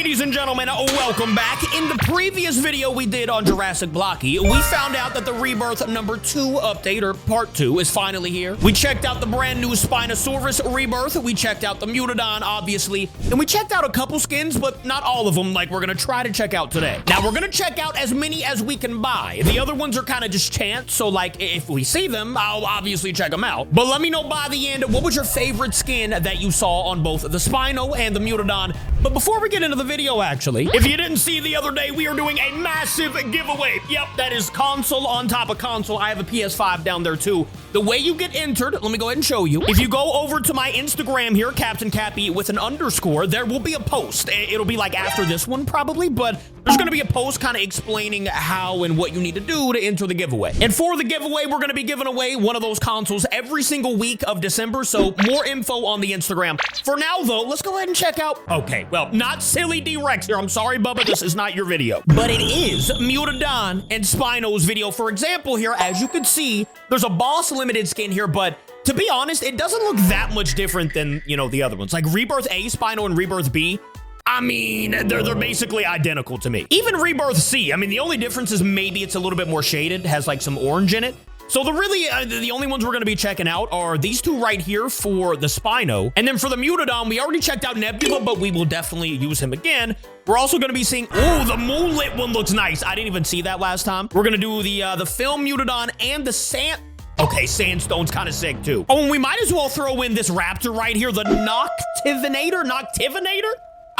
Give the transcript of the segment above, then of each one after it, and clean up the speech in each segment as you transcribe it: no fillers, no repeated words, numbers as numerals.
Ladies and gentlemen, welcome back. In the previous video we did on Jurassic Blocky, we found out that the Rebirth number 2 update, or part 2, is finally here. We checked out the brand new Spinosaurus Rebirth, we checked out the Mutadon, obviously, and we checked out a couple skins, but not all of them like we're gonna try to check out today. Now, we're gonna check out as many as we can buy. The other ones are kind of just chance, so like, if we see them, I'll obviously check them out. But let me know by the end, what was your favorite skin that you saw on both the Spino and the Mutadon? But before we get into the video, actually, if you didn't see the other day, we are doing a massive giveaway. Yep, that is console on top of console. I have a PS5 down there too. The way you get entered, let me go ahead and show you. If you go over to my Instagram here, Captain Capi with an underscore, there will be a post. It'll be like after this one probably, but there's gonna be a post kind of explaining how and what you need to do to enter the giveaway. And for the giveaway, we're gonna be giving away one of those consoles every single week of December, so more info on the Instagram. For now though, let's go ahead and check out, okay, well, not silly D-Rex here. I'm sorry, Bubba, this is not your video. But it is Mutadon and Spino's video. For example here, as you can see, there's a boss limited skin here, but to be honest, it doesn't look that much different than, you know, the other ones. Like Rebirth A, Spino, and Rebirth B, I mean, they're basically identical to me. Even Rebirth C, I mean, the only difference is maybe it's a little bit more shaded, has like some orange in it. So the only ones we're gonna be checking out are these two right here for the Spino. And then for the Mutadon, we already checked out Nebula, but we will definitely use him again. We're also gonna be seeing, oh, the moonlit one looks nice. I didn't even see that last time. We're gonna do the film Mutadon and the okay, Sandstone's kind of sick too. Oh, and we might as well throw in this raptor right here, the Noctivator?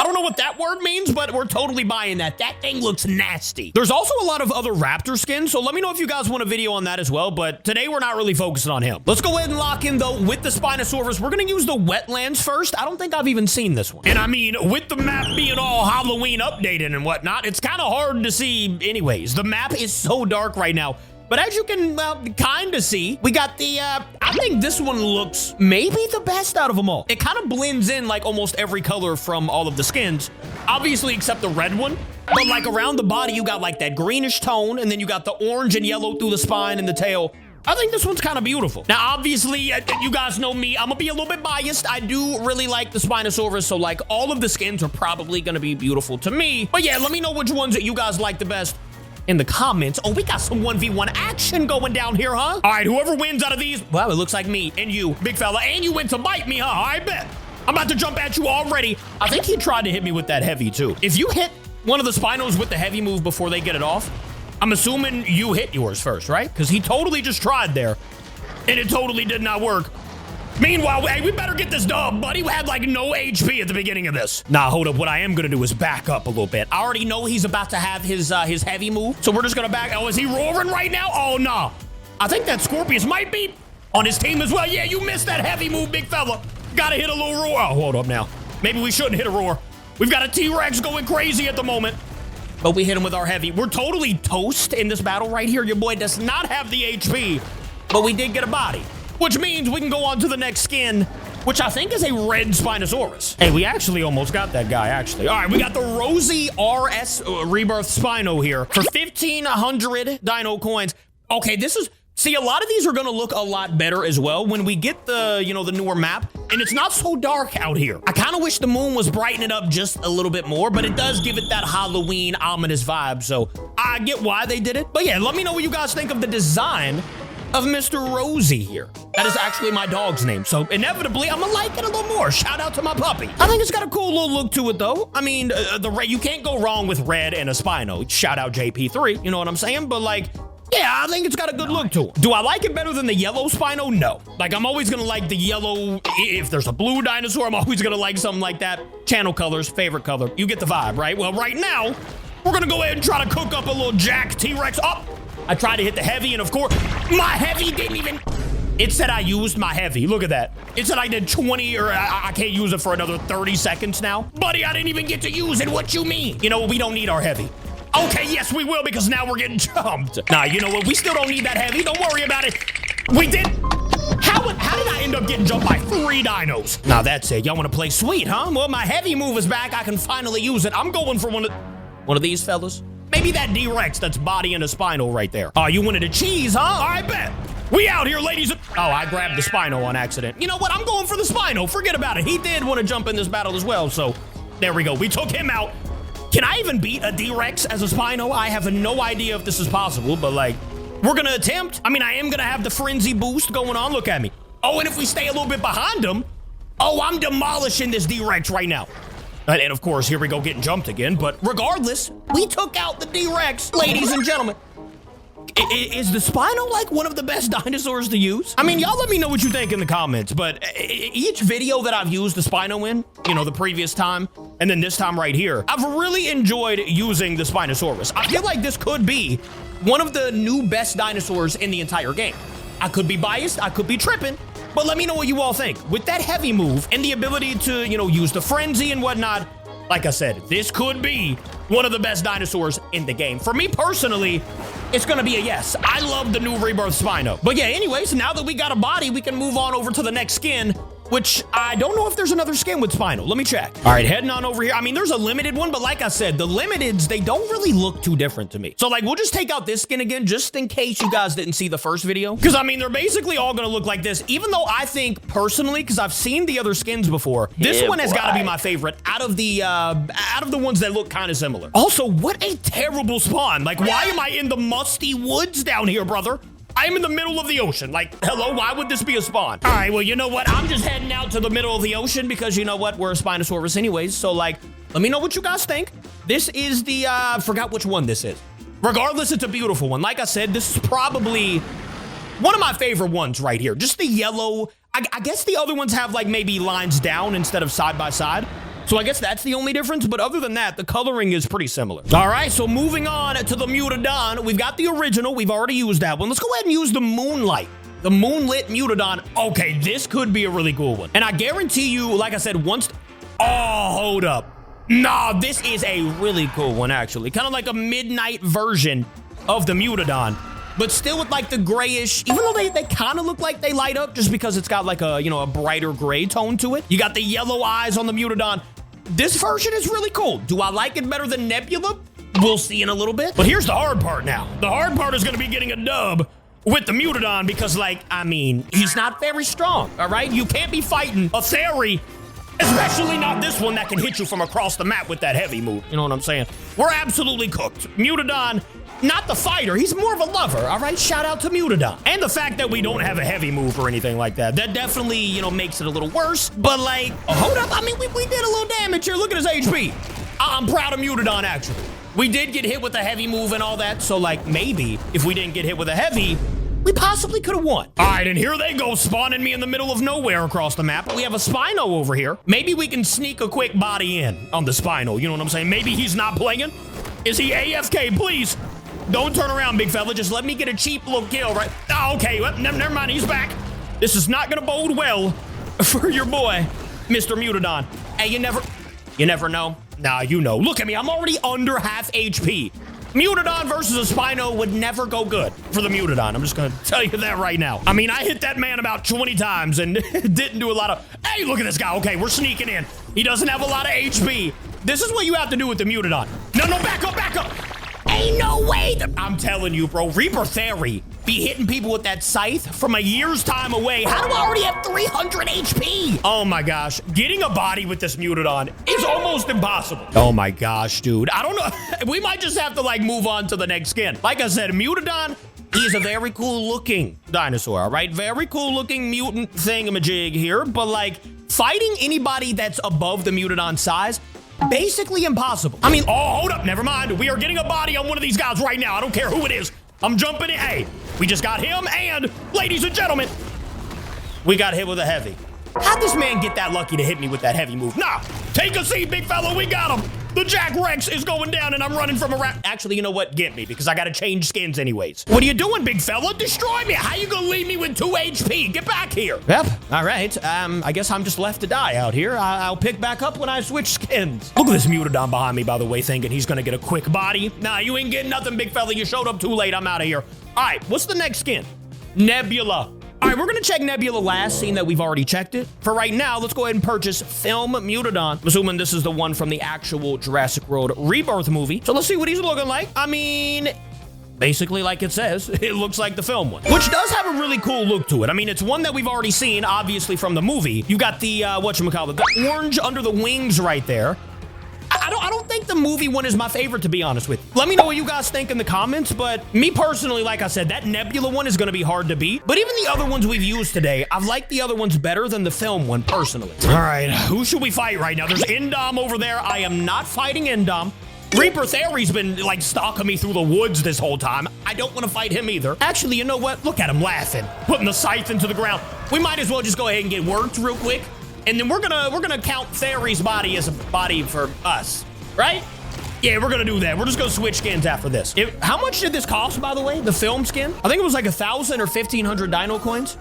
I don't know what that word means, but we're totally buying that. That thing looks nasty. There's also a lot of other raptor skins, so let me know if you guys want a video on that as well, but today we're not really focusing on him. Let's go ahead and lock in, though, with the Spinosaurus. We're gonna use the wetlands first. I don't think I've even seen this one. And I mean, with the map being all Halloween updated and whatnot, it's kind of hard to see anyways. The map is so dark right now. But as you can, well, kind of see, we got the, I think this one looks maybe the best out of them all. It kind of blends in like almost every color from all of the skins, obviously except the red one. But like around the body, you got like that greenish tone, and then you got the orange and yellow through the spine and the tail. I think this one's kind of beautiful. Now, obviously, you guys know me. I'm gonna be a little bit biased. I do really like the Spinosaurus, so like all of the skins are probably gonna be beautiful to me. But yeah, let me know which ones that you guys like the best in the comments. Oh, we got some 1v1 action going down here, huh? All right, whoever wins out of these, well, it looks like me and you, big fella, and you went to bite me, huh? I bet. I'm about to jump at you already. I think he tried to hit me with that heavy too. If you hit one of the Spinos with the heavy move before they get it off, I'm assuming you hit yours first, right? Because he totally just tried there and it totally did not work. Meanwhile, hey, we better get this dub, buddy. We had like no HP at the beginning of this. Nah, hold up. What I am gonna do is back up a little bit. I already know he's about to have his heavy move, so we're just gonna back. Oh, is he roaring right now? Oh, no. I think that Scorpius might be on his team as well. Yeah, you missed that heavy move, big fella. Gotta hit a little roar. Oh, hold up now. Maybe we shouldn't hit a roar. We've got a T-Rex going crazy at the moment, but we hit him with our heavy. We're totally toast in this battle right here. Your boy does not have the HP, but we did get a body, which means we can go on to the next skin, which I think is a red Spinosaurus. Hey, we actually almost got that guy, actually. All right, we got the Rosy RS Rebirth Spino here for 1,500 dino coins. Okay, see, a lot of these are gonna look a lot better as well when we get the, you know, the newer map, and it's not so dark out here. I kind of wish the moon was brightening it up just a little bit more, but it does give it that Halloween ominous vibe, so I get why they did it. But yeah, let me know what you guys think of the design of Mr. Rosie here. That is actually my dog's name, so inevitably I'm gonna like it a little more. Shout out to my puppy. I think it's got a cool little look to it though. I mean, you can't go wrong with red and a Spino. Shout out JP3, you know what I'm saying? But like, yeah, I think it's got a good look to it. Do I like it better than the yellow Spino? No. Like, I'm always gonna like the yellow. If there's a blue dinosaur, I'm always gonna like something like that. Channel colors, favorite color. You get the vibe, right? Well, right now, we're gonna go ahead and try to cook up a little Jack T-Rex. Oh, I tried to hit the heavy, and of course, my heavy didn't even. It said I used my heavy. Look at that. It said I did 20, or I can't use it for another 30 seconds now. Buddy, I didn't even get to use it. What you mean? You know, we don't need our heavy. Okay, yes, we will, because now we're getting jumped. Nah, you know what? We still don't need that heavy. Don't worry about it. We did. How did I end up getting jumped by 3 dinos? Now, that's it. Y'all want to play sweet, huh? Well, my heavy move is back. I can finally use it. I'm going for one of these fellas. Maybe that D-Rex that's body and a Spino right there. Oh, you wanted a cheese, huh? I bet. We out here, ladies. Oh, I grabbed the Spino on accident. You know what? I'm going for the Spino. Forget about it. He did want to jump in this battle as well, so there we go. We took him out. Can I even beat a D-Rex as a Spino? I have no idea if this is possible, but like, we're gonna attempt. I mean, I am gonna have the frenzy boost going on. Look at me. Oh, and if we stay a little bit behind him, oh, I'm demolishing this D-Rex right now. And of course, here we go getting jumped again. But regardless, we took out the D-Rex, ladies and gentlemen. Is the Spino like one of the best dinosaurs to use? I mean, y'all let me know what you think in the comments, but each video that I've used the Spino in, you know, the previous time, and then this time right here, I've really enjoyed using the Spinosaurus. I feel like this could be one of the new best dinosaurs in the entire game. I could be biased, I could be tripping, but let me know what you all think. With that heavy move and the ability to, you know, use the frenzy and whatnot, like I said, this could be one of the best dinosaurs in the game. For me personally, it's gonna be a yes. I love the new Rebirth Spino. But yeah, anyways, now that we got a body, we can move on over to the next skin, which I don't know if there's another skin with Spino. Let me check. All right, heading on over here. I mean, there's a limited one, but like I said, the limiteds, they don't really look too different to me. So like, we'll just take out this skin again, just in case you guys didn't see the first video. Because I mean, they're basically all gonna look like this, even though I think personally, because I've seen the other skins before, this one has gotta be my favorite out of the ones that look kind of similar. Also, what a terrible spawn. Like, why am I in the musty woods down here, brother? I'm in the middle of the ocean. Like, hello, why would this be a spawn? All right, well, you know what? I'm just heading out to the middle of the ocean because you know what? We're a Spinosaurus anyways. So like, let me know what you guys think. This is the, forgot which one this is. Regardless, it's a beautiful one. Like I said, this is probably one of my favorite ones right here. Just the yellow. I guess the other ones have like maybe lines down instead of side by side. So I guess that's the only difference, but other than that, the coloring is pretty similar. All right, so moving on to the Mutadon. We've got the original. We've already used that one. Let's go ahead and use the Moonlight. The Moonlit Mutadon. Okay, this could be a really cool one. And I guarantee you, like I said, once... Oh, hold up. Nah, this is a really cool one, actually. Kind of like a midnight version of the Mutadon, but still with like the grayish, even though they kind of look like they light up just because it's got like a, you know, a brighter gray tone to it. You got the yellow eyes on the Mutadon. This version is really cool. Do I like it better than Nebula? We'll see in a little bit. But here's the hard part now. The hard part is gonna be getting a dub with the Mutadon because, like, I mean, he's not very strong, all right? You can't be fighting a fairy, especially not this one that can hit you from across the map with that heavy move. You know what I'm saying? We're absolutely cooked. Mutadon, not the fighter, he's more of a lover, all right? Shout out to Mutadon. And the fact that we don't have a heavy move or anything like that, that definitely, you know, makes it a little worse. But like, hold up, I mean, we did a little damage here. Look at his HP. I'm proud of Mutadon, actually. We did get hit with a heavy move and all that, so like, maybe if we didn't get hit with a heavy, we possibly could have won. All right, and here they go, spawning me in the middle of nowhere across the map. We have a Spino over here. Maybe we can sneak a quick body in on the Spino, you know what I'm saying? Maybe he's not playing. Is he AFK, please? Don't turn around, big fella. Just let me get a cheap little kill, right? Oh, okay, well, never mind, he's back. This is not gonna bode well for your boy, Mr. Mutadon. Hey, you never know. Nah, you know. Look at me, I'm already under half HP. Mutadon versus a Spino would never go good for the Mutadon. I'm just gonna tell you that right now. I mean, I hit that man about 20 times and didn't do a lot of... Hey, look at this guy. Okay, we're sneaking in. He doesn't have a lot of HP. This is what you have to do with the Mutadon. No, back up, back up. Ain't no way. I'm telling you, bro, Rebirth be hitting people with that scythe from a year's time away. How do I already have 300 HP? Oh my gosh, getting a body with this Mutadon is almost impossible. Oh my gosh, dude. I don't know. We might just have to like move on to the next skin. Like I said, Mutadon, he's a very cool looking dinosaur, all right? Very cool looking mutant thingamajig here, but like fighting anybody that's above the Mutadon size, basically impossible. I mean, oh, hold up, never mind. We are getting a body on one of these guys right now. I don't care who it is. I'm jumping in. Hey, we just got him, and ladies and gentlemen, we got hit with a heavy. How'd this man get that lucky to hit me with that heavy move? Nah, take a seat, big fella, we got him. The Jack Rex is going down, and I'm running from a rat. Actually, you know what? Get me, because I gotta change skins anyways. What are you doing, big fella? Destroy me. How you gonna leave me with 2 HP? Get back here. Yep, all right. I guess I'm just left to die out here. I'll pick back up when I switch skins. Look at this Mutadon behind me, by the way, thinking he's gonna get a quick body. Nah, you ain't getting nothing, big fella. You showed up too late. I'm out of here. All right, what's the next skin? Nebula. All right, we're gonna check Nebula last, seeing that we've already checked it. For right now, let's go ahead and purchase Film Mutadon. I'm assuming this is the one from the actual Jurassic World Rebirth movie. So let's see what he's looking like. I mean, basically like it says, it looks like the film one, which does have a really cool look to it. I mean, it's one that we've already seen, obviously, from the movie. You got the, whatchamacallit, the orange under the wings right there. I don't think the movie one is my favorite, to be honest with you. Let me know what you guys think in the comments, but me personally, like I said, that Nebula one is going to be hard to beat. But even the other ones we've used today, I've liked the other ones better than the film one, personally. All right, who should we fight right now? There's Endom over there. I am not fighting Endom. Reaper Theory's been, like, stalking me through the woods this whole time. I don't want to fight him either. Actually, you know what? Look at him laughing, putting the scythe into the ground. We might as well just go ahead and get worked real quick, and then we're gonna count Theory's body as a body for us, right? Yeah, we're gonna do that. We're just gonna switch skins after this. How much did this cost, by the way? The film skin? I think it was like 1,000 or 1,500 dino coins.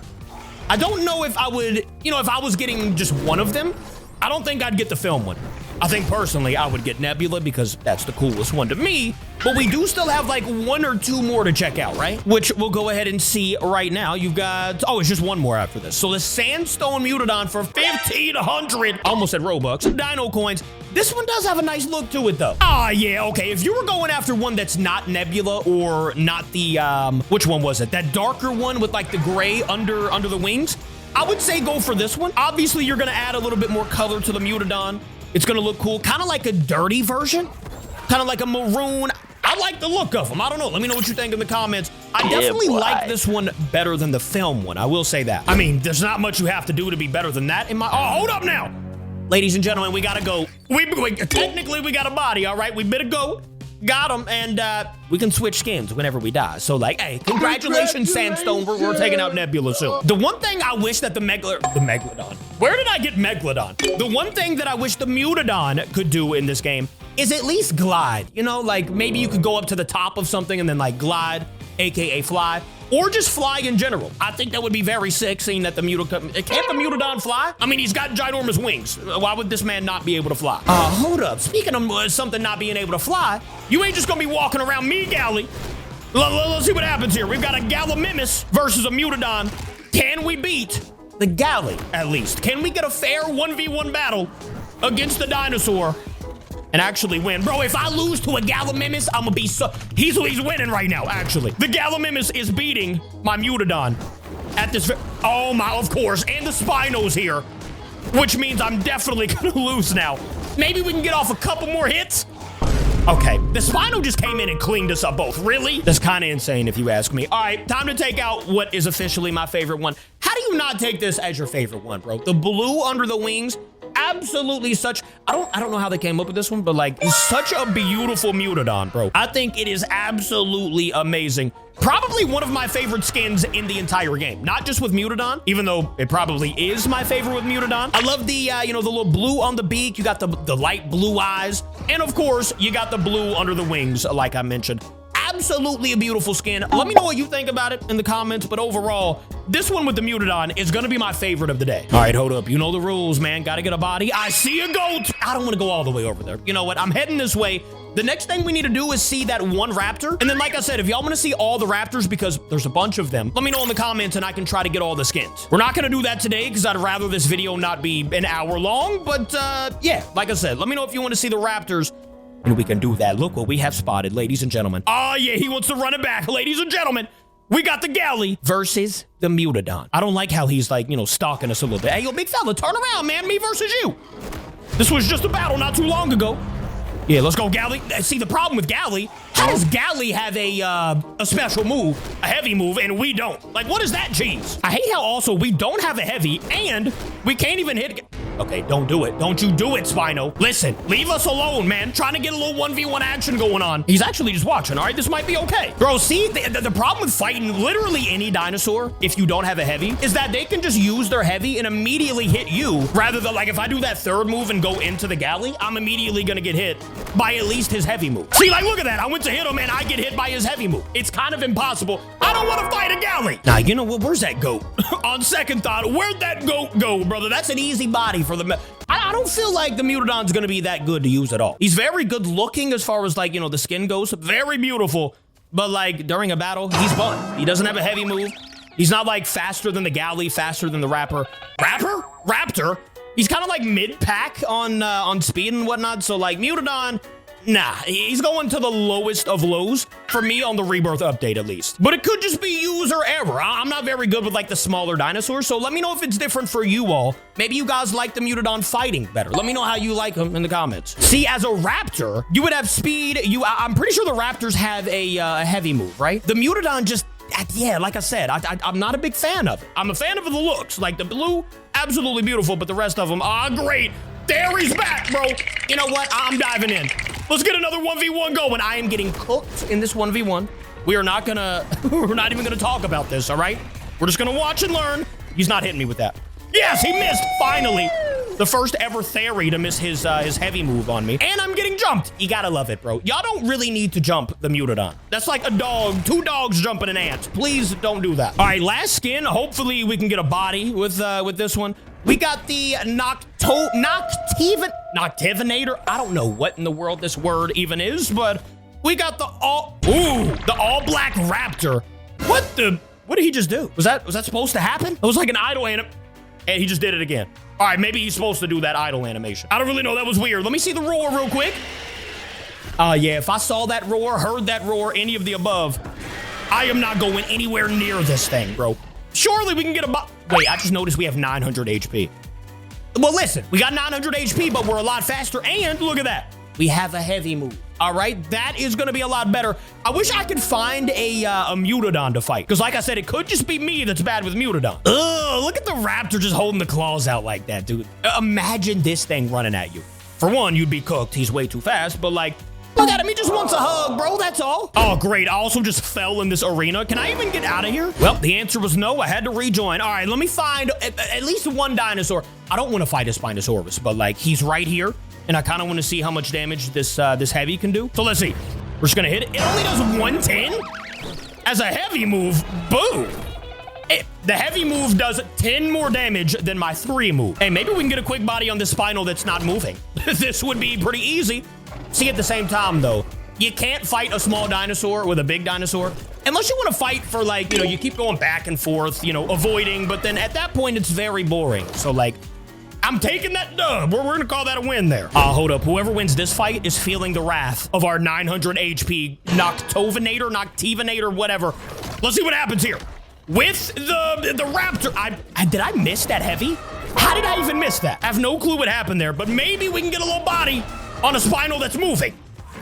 I don't know if I would, you know, if I was getting just one of them, I don't think I'd get the film one. I think personally I would get Nebula because that's the coolest one to me, but we do still have like 1 or 2 more to check out, right? Which we'll go ahead and see right now. You've got, oh, it's just 1 more after this. So the Sandstone Mutadon for 1,500, almost at Robux, dino coins. This one does have a nice look to it though. Ah, yeah, okay. If you were going after one that's not Nebula or not the, which one was it? That darker one with like the gray under the wings? I would say go for this one. Obviously, you're gonna add a little bit more color to the Mutadon. It's gonna look cool, kind of like a dirty version, kind of like a maroon. I like the look of them. I don't know. Let me know what you think in the comments. I definitely like this one better than the film one. I will say that. I mean, there's not much you have to do to be better than that. Oh, hold up now. Ladies and gentlemen, we gotta go. Technically, we got a body, all right? We better go. Got him, and we can switch skins whenever we die. So, like, hey, congratulations, Sandstone. We're taking out Nebula soon. The one thing I wish that the Megalodon. Where did I get Megalodon? The one thing that I wish the Mutadon could do in this game is at least glide. You know, like maybe you could go up to the top of something and then like glide, aka fly. Or just fly in general. I think that would be very sick, seeing that the Mutadon... Can't the Mutadon fly? I mean, he's got ginormous wings. Why would this man not be able to fly? Hold up. Speaking of something not being able to fly, you ain't just gonna be walking around me, Galley. Let's see what happens here. We've got a Gallimimus versus a Mutadon. Can we beat the Galley, at least? Can we get a fair 1v1 battle against the dinosaur and actually win? Bro, if I lose to a Gallimimus, I'm gonna be so... He's winning right now, actually. The Gallimimus is beating my Mutadon at this... Oh my, of course. And the Spino's here, which means I'm definitely gonna lose now. Maybe we can get off a couple more hits. Okay, the Spino just came in and cleaned us up both. Really? That's kind of insane if you ask me. All right, time to take out what is officially my favorite one. How do you not take this as your favorite one, bro? The blue under the wings, absolutely such... I don't know how they came up with this one, but like, such a beautiful Mutadon, bro. I think it is absolutely amazing. Probably one of my favorite skins in the entire game. Not just with Mutadon, even though it probably is my favorite with Mutadon. I love the, you know, the little blue on the beak. You got the light blue eyes. And of course, you got the blue under the wings, like I mentioned. Absolutely a beautiful skin. Let me know what you think about it in the comments, but overall, this one with the Mutadon is gonna be my favorite of the day. All right, hold up. You know the rules, man. Gotta get a body. I see a goat. I don't want to go all the way over there. You know what? I'm heading this way. The next thing we need to do is see that one raptor. And then, like I said, if y'all want to see all the raptors, because there's a bunch of them, let me know in the comments and I can try to get all the skins. We're not going to do that today because I'd rather this video not be an hour long. But yeah, like I said, let me know if you want to see the raptors. And we can do that. Look what we have spotted, ladies and gentlemen. Oh, yeah, he wants to run it back. Ladies and gentlemen, we got the Galley versus the Mutadon. I don't like how he's like, you know, stalking us a little bit. Hey, yo, big fella, turn around, man. Me versus you. This was just a battle not too long ago. Yeah, let's go, Galley. See, the problem with Galley, how does Galley have a special move, a heavy move, and we don't? Like, what is that, cheese? I hate how also we don't have a heavy, and we can't even hit... Okay, don't do it. Don't you do it, Spino. Listen, leave us alone, man. Trying to get a little 1v1 action going on. He's actually just watching, all right? This might be okay. Bro, see, the problem with fighting literally any dinosaur, if you don't have a heavy, is that they can just use their heavy and immediately hit you, rather than, like, if I do that third move and go into the Galley, I'm immediately gonna get hit by at least his heavy move. See, like, look at that. I went to hit him and I get hit by his heavy move. It's kind of impossible. I don't want to fight a Galley. Now, you know what? Where's that goat? On second thought, where'd that goat go, brother? That's an easy body for the... I don't feel like the Mutadon's going to be that good to use at all. He's very good looking as far as, like, you know, the skin goes. Very beautiful. But, like, during a battle, he's fun. He doesn't have a heavy move. He's not, like, faster than the Galley, faster than the Raptor. Raptor? He's kind of like mid-pack on speed and whatnot. So, like, Mutadon, Nah, he's going to the lowest of lows for me on the Rebirth update, at least. But it could just be user error. I'm not very good with like the smaller dinosaurs, so let me know if it's different for you all. Maybe you guys like the Mutadon fighting better. Let me know how you like them in the comments. See, as a raptor, you would have speed. I'm pretty sure the raptors have a heavy move, right? The Mutadon just, yeah, like I said, I'm not a big fan of it. I'm a fan of the looks. Like the blue, absolutely beautiful, but the rest of them, great. There he's back, bro. You know what? I'm diving in. Let's get another 1v1 going. I am getting cooked in this 1v1. We are not gonna, we're not even gonna talk about this, all right? We're just gonna watch and learn. He's not hitting me with that. Yes, he missed, finally. The first ever Theory to miss his heavy move on me. And I'm getting jumped. You gotta love it, bro. Y'all don't really need to jump the Mutadon. That's like a dog, 2 dogs jumping an ant. Please don't do that. All right, last skin. Hopefully we can get a body with this one. We got the Noctivator. I don't know what in the world this word even is, but we got the all black raptor. What did he just do? Was that supposed to happen? It was like an idle and he just did it again. All right, maybe he's supposed to do that idle animation. I don't really know. That was weird. Let me see the roar real quick. Yeah, if I saw that roar, heard that roar, any of the above, I am not going anywhere near this thing, bro. Surely we can get a wait, I just noticed we have 900 HP. Well, listen, we got 900 HP, but we're a lot faster, and look at that. We have a heavy move. All right, that is gonna be a lot better. I wish I could find a Mutadon to fight, because like I said, it could just be me that's bad with Mutadon. Ugh, look at the raptor just holding the claws out like that, dude. Imagine this thing running at you. For one, you'd be cooked. He's way too fast, but like, look at him, he just wants a hug, bro, that's all. Oh, great, I also just fell in this arena. Can I even get out of here? Well, the answer was no, I had to rejoin. All right, let me find at least one dinosaur. I don't want to fight a Spinosaurus, but like, he's right here, and I kind of want to see how much damage this heavy can do. So let's see, we're just gonna hit it. It only does 110? As a heavy move, boom. The heavy move does 10 more damage than my 3 move. Hey, maybe we can get a quick body on this Spino that's not moving. This would be pretty easy. See, at the same time, though, you can't fight a small dinosaur with a big dinosaur unless you want to fight for, like, you know, you keep going back and forth, you know, avoiding, but then at that point, it's very boring. So, like, I'm taking that dub. We're going to call that a win there. Hold up. Whoever wins this fight is feeling the wrath of our 900 HP Noctivator, whatever. Let's see what happens here. With the raptor. Did I miss that heavy? How did I even miss that? I have no clue what happened there, but maybe we can get a little body on a Spino that's moving.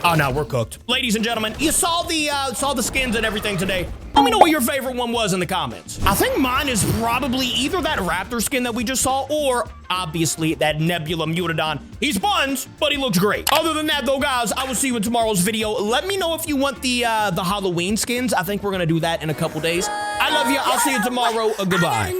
Oh, no, we're cooked. Ladies and gentlemen, you saw the skins and everything today. Let me know what your favorite one was in the comments. I think mine is probably either that raptor skin that we just saw or obviously that Nebula Mutadon. He's buns, but he looks great. Other than that, though, guys, I will see you in tomorrow's video. Let me know if you want the Halloween skins. I think we're going to do that in a couple days. I love you. I'll see you tomorrow. Goodbye.